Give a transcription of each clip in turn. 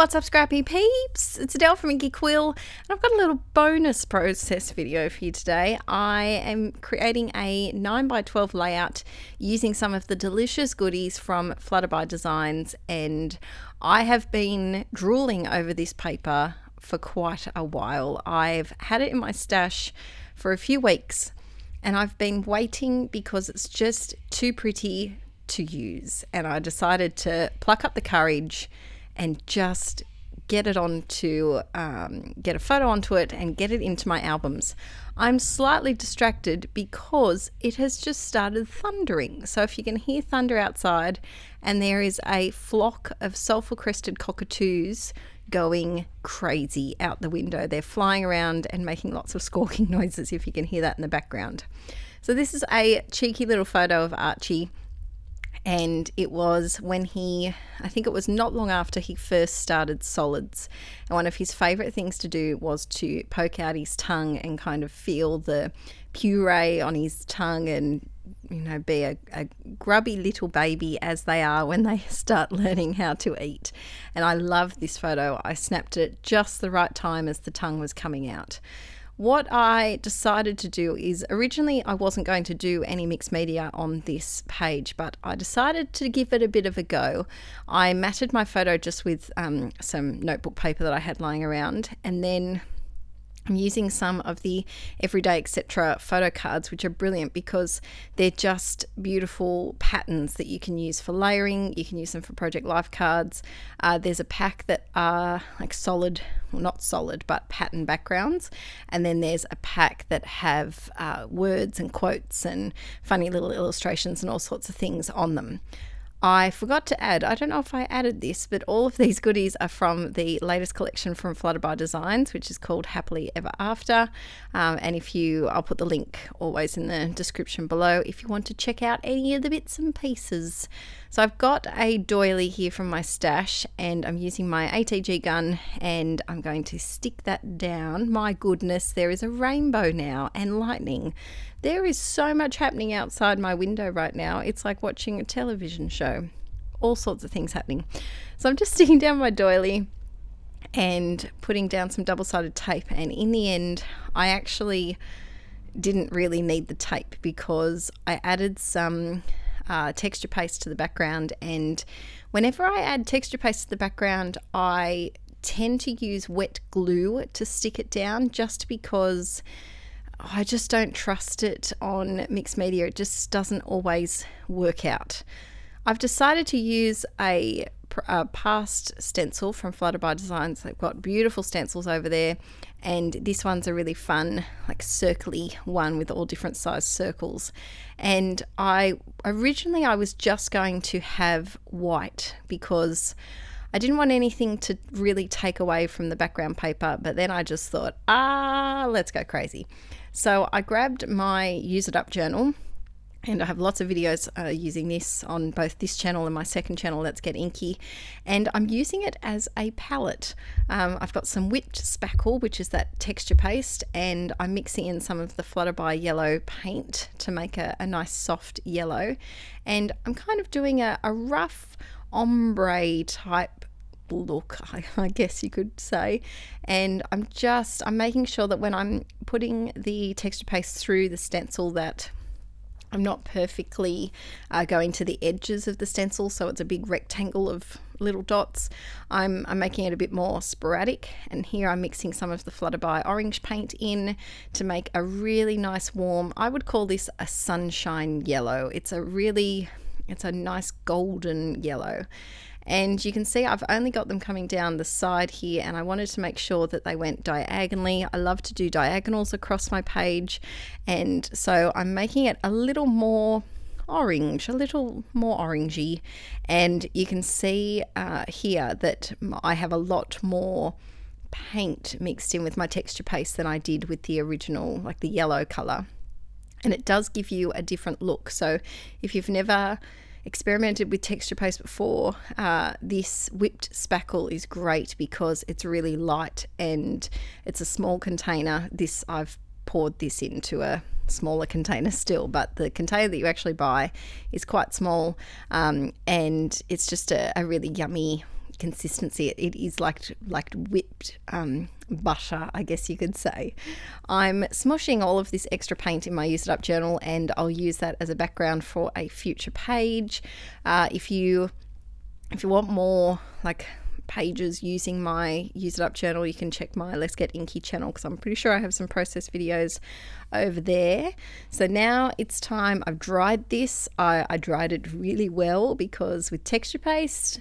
What's up, Scrappy peeps? It's Adele from Inkie Quill, and I've got a little bonus process video for you today. I am creating a 9x12 layout using some of the delicious goodies from Flutterby Designs, and I have been drooling over this paper for quite a while. I've had it in my stash for a few weeks, and I've been waiting because it's just too pretty to use, and I decided to pluck up the courage and just get it onto, get a photo onto it and get it into my albums. I'm slightly distracted because it has just started thundering. So if you can hear thunder outside, and there is a flock of sulphur-crested cockatoos going crazy out the window. They're flying around and making lots of squawking noises, if you can hear that in the background. So this is a cheeky little photo of Archie. And it was when I think it was not long after he first started solids. And one of his favourite things to do was to poke out his tongue and kind of feel the puree on his tongue and, you know, be a grubby little baby as they are when they start learning how to eat. And I love this photo. I snapped it just the right time as the tongue was coming out. What I decided to do is, originally I wasn't going to do any mixed media on this page, but I decided to give it a bit of a go. I matted my photo just with some notebook paper that I had lying around, and then I'm using some of the Everyday Etc. photo cards, which are brilliant because they're just beautiful patterns that you can use for layering. You can use them for Project Life cards. There's a pack that are like solid, well, not solid, but pattern backgrounds. And then there's a pack that have words and quotes and funny little illustrations and all sorts of things on them. I forgot to add, I don't know if I added this, but all of these goodies are from the latest collection from Flutterby Designs, which is called Happily Ever After. And I'll put the link always in the description below if you want to check out any of the bits and pieces. So I've got a doily here from my stash, and I'm using my ATG gun, and I'm going to stick that down. My goodness, there is a rainbow now and lightning. There is so much happening outside my window right now. It's like watching a television show. All sorts of things happening. So I'm just sticking down my doily and putting down some double-sided tape. And in the end, I actually didn't really need the tape because I added some texture paste to the background. And whenever I add texture paste to the background, I tend to use wet glue to stick it down, just because I just don't trust it on mixed media. It just doesn't always work out. I've decided to use a past stencil from Flutterby Designs. They've got beautiful stencils over there, and this one's a really fun, like circly one with all different size circles. And originally I was just going to have white because I didn't want anything to really take away from the background paper, but then I just thought, let's go crazy. So I grabbed my Use It Up journal, and I have lots of videos using this on both this channel and my second channel, Let's Get Inky, and I'm using it as a palette. I've got some whipped spackle, which is that texture paste, and I'm mixing in some of the Flutterby yellow paint to make a nice soft yellow, and I'm kind of doing a rough ombre type look, I guess you could say. And I'm making sure that when I'm putting the texture paste through the stencil that I'm not perfectly going to the edges of the stencil, so it's a big rectangle of little dots. I'm making it a bit more sporadic, and here I'm mixing some of the Flutterby orange paint in to make a really nice warm, I would call this a sunshine yellow. It's a nice golden yellow. And you can see I've only got them coming down the side here, and I wanted to make sure that they went diagonally. I love to do diagonals across my page, and so I'm making it a little more orange, a little more orangey. And you can see here that I have a lot more paint mixed in with my texture paste than I did with the original, like the yellow color. And it does give you a different look. So if you've never experimented with texture paste before, this whipped spackle is great because it's really light and it's a small container. I've poured this into a smaller container still, but the container that you actually buy is quite small, and it's just a really yummy consistency. It is like whipped butter, I guess you could say. I'm smushing all of this extra paint in my Use It Up journal, and I'll use that as a background for a future page. If you want more like pages using my Use It Up journal, you can check my Let's Get Inky channel, because I'm pretty sure I have some process videos over there. So now it's time. I've dried this. I dried it really well, because with texture paste,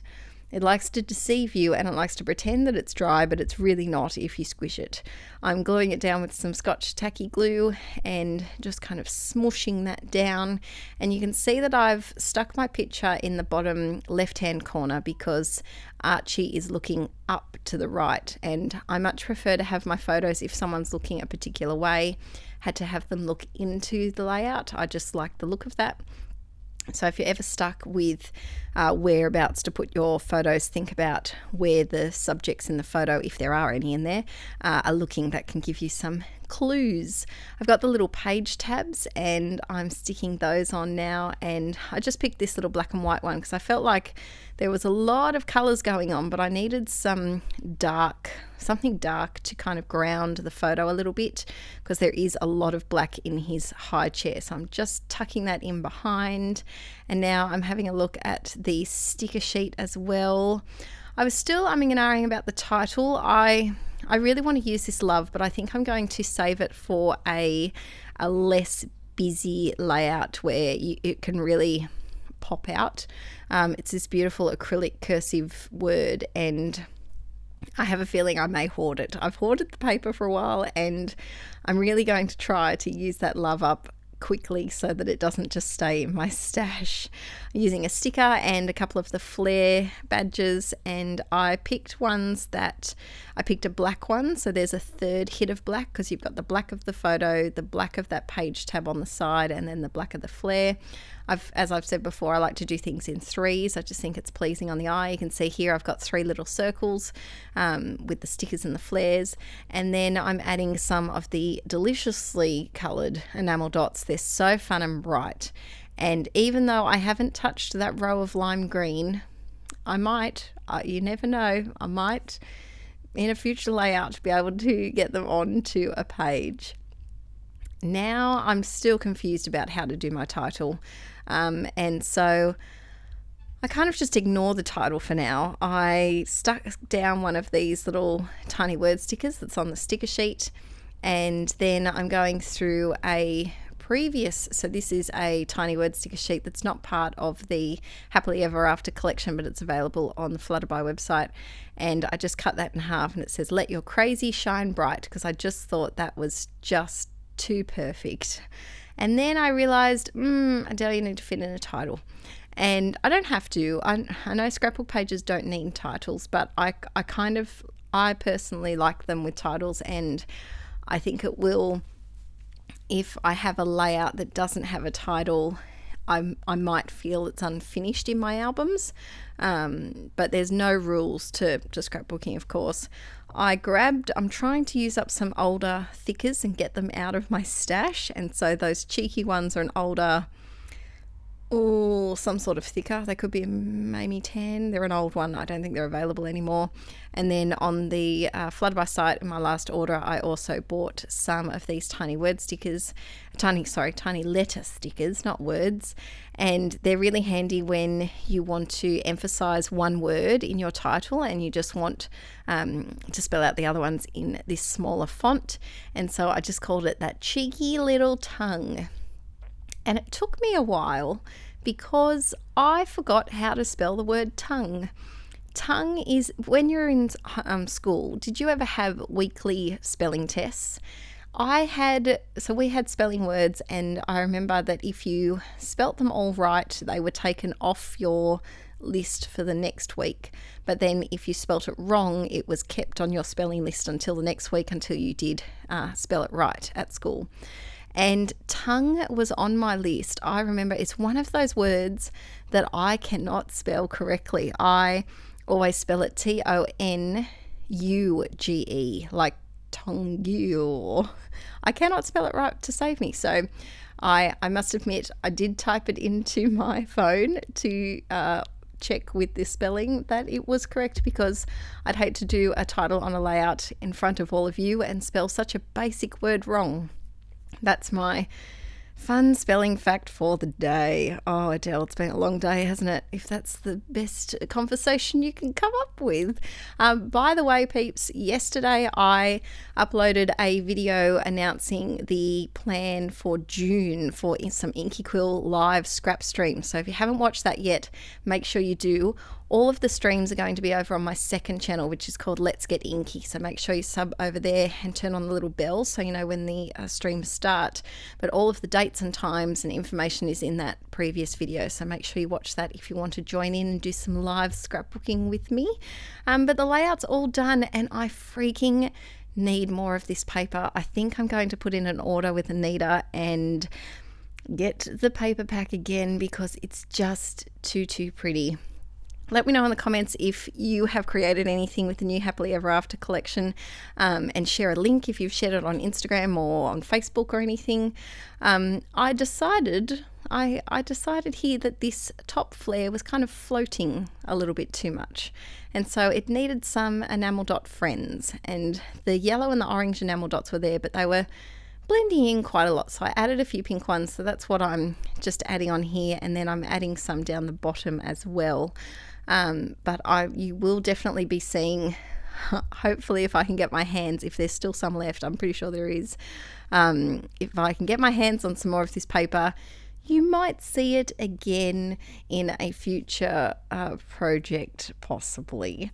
it likes to deceive you and it likes to pretend that it's dry, but it's really not if you squish it. I'm gluing it down with some Scotch tacky glue and just kind of smushing that down. And you can see that I've stuck my picture in the bottom left-hand corner because Archie is looking up to the right. And I much prefer to have my photos, if someone's looking a particular way, had to have them look into the layout. I just like the look of that. So if you're ever stuck with whereabouts to put your photos, think about where the subjects in the photo, if there are any in there, are looking. That can give you some clues. I've got the little page tabs and I'm sticking those on now, and I just picked this little black and white one because I felt like there was a lot of colours going on, but I needed something dark to kind of ground the photo a little bit, because there is a lot of black in his high chair. So I'm just tucking that in behind, and now I'm having a look at the sticker sheet as well. I was still umming and ahhing about the title. I really want to use this love, but I think I'm going to save it for a less busy layout where it can really pop out. It's this beautiful acrylic cursive word, and I have a feeling I may hoard it. I've hoarded the paper for a while, and I'm really going to try to use that love up quickly so that it doesn't just stay in my stash. I'm using a sticker and a couple of the flare badges, and I picked a black one, so there's a third hit of black, because you've got the black of the photo, the black of that page tab on the side, and then the black of the flare. As I've said before, I like to do things in threes. I just think it's pleasing on the eye. You can see here I've got 3 little circles with the stickers and the flares, and then I'm adding some of the deliciously coloured enamel dots. They're so fun and bright, and even though I haven't touched that row of lime green, I might, you never know, I might in a future layout be able to get them onto a page. Now I'm still confused about how to do my title, and so I kind of just ignore the title for now. I stuck down one of these little tiny word stickers that's on the sticker sheet, and then I'm going through so this is a tiny word sticker sheet that's not part of the Happily Ever After collection, but it's available on the Flutterby website, and I just cut that in half, and it says "Let your crazy shine bright," because I just thought that was just too perfect. And then I realized, Adele, you need to fit in a title. And I don't have to. I know scrapbook pages don't need titles, but I personally like them with titles, and I think it will, if I have a layout that doesn't have a title, I might feel it's unfinished in my albums, but there's no rules to scrapbooking, of course. I'm trying to use up some older thickers and get them out of my stash, and so those cheeky ones are an older, some sort of thicker. They could be maybe 10. They're an old one. I don't think they're available anymore. And then on the Flutterby site in my last order, I also bought some of these tiny word stickers, tiny letter stickers, not words. And they're really handy when you want to emphasize one word in your title and you just want to spell out the other ones in this smaller font. And so I just called it that cheeky little tongue. And it took me a while because I forgot how to spell the word tongue. Tongue is, when you're in school, did you ever have weekly spelling tests? We had spelling words, and I remember that if you spelt them all right, they were taken off your list for the next week. But then if you spelt it wrong, it was kept on your spelling list until the next week, until you did spell it right at school. And tongue was on my list. I remember it's one of those words that I cannot spell correctly. I always spell it Tonguge, like tongue. I cannot spell it right to save me. So I must admit, I did type it into my phone to check with this spelling that it was correct, because I'd hate to do a title on a layout in front of all of you and spell such a basic word wrong. That's my fun spelling fact for the day. Oh, Adele, it's been a long day, hasn't it? If that's the best conversation you can come up with. By the way, peeps, yesterday I uploaded a video announcing the plan for June for some Inkie Quill live scrap streams. So if you haven't watched that yet, make sure you do. All of the streams are going to be over on my second channel, which is called Let's Get Inkie. So make sure you sub over there and turn on the little bell so you know when the streams start. But all of the dates and times and information is in that previous video. So make sure you watch that if you want to join in and do some live scrapbooking with me. But the layout's all done and I freaking need more of this paper. I think I'm going to put in an order with Anita and get the paper pack again because it's just too pretty. Let me know in the comments if you have created anything with the new Happily Ever After collection, and share a link if you've shared it on Instagram or on Facebook or anything. I decided here that this top flare was kind of floating a little bit too much, and so it needed some enamel dot friends, and the yellow and the orange enamel dots were there, but they were blending in quite a lot, so I added a few pink ones, so that's what I'm just adding on here, and then I'm adding some down the bottom as well. But you will definitely be seeing, hopefully if I can get my hands, if there's still some left, I'm pretty sure there is, if I can get my hands on some more of this paper, you might see it again in a future project possibly.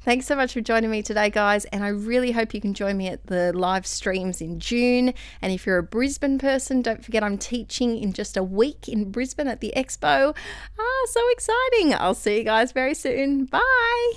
Thanks so much for joining me today, guys, and I really hope you can join me at the live streams in June. And if you're a Brisbane person, don't forget I'm teaching in just a week in Brisbane at the Expo. So exciting. I'll see you guys very soon. Bye.